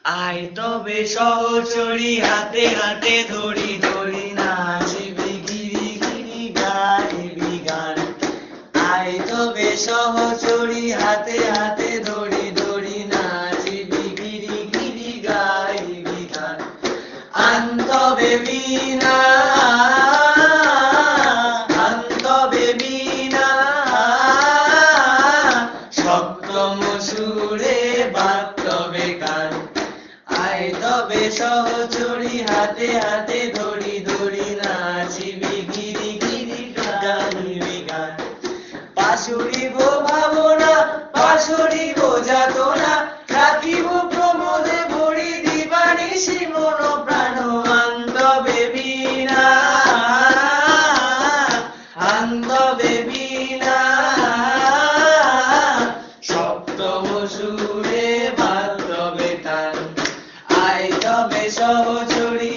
আয় তবে সহচরী হাতে হাতে ধরি ধরি নাচিবি গিরি গিরি গাইবি গান। আয় তবে সহচরী হাতে হাতে ধরি ধরি নাচিবি গিরি গিরি গাইবি গান। আন তবে বীণা আন তবে বীণা সপ্তম সুরে বাদ তবে গান। আয় তবে সহচরী হাতে হাতে ধরি ধরি নাচিবি গিরি গিরি গাইবি গান। পাশুরিব ভাবনা পাশুরিব যাতনা রাখিব প্রমোদে ভরি দিবানিশি মন প্রাণ। আন তবে বীণা আন তবে বীণা সপ্তম সুরে বাদ তবে টান। আয় তবে সহচরী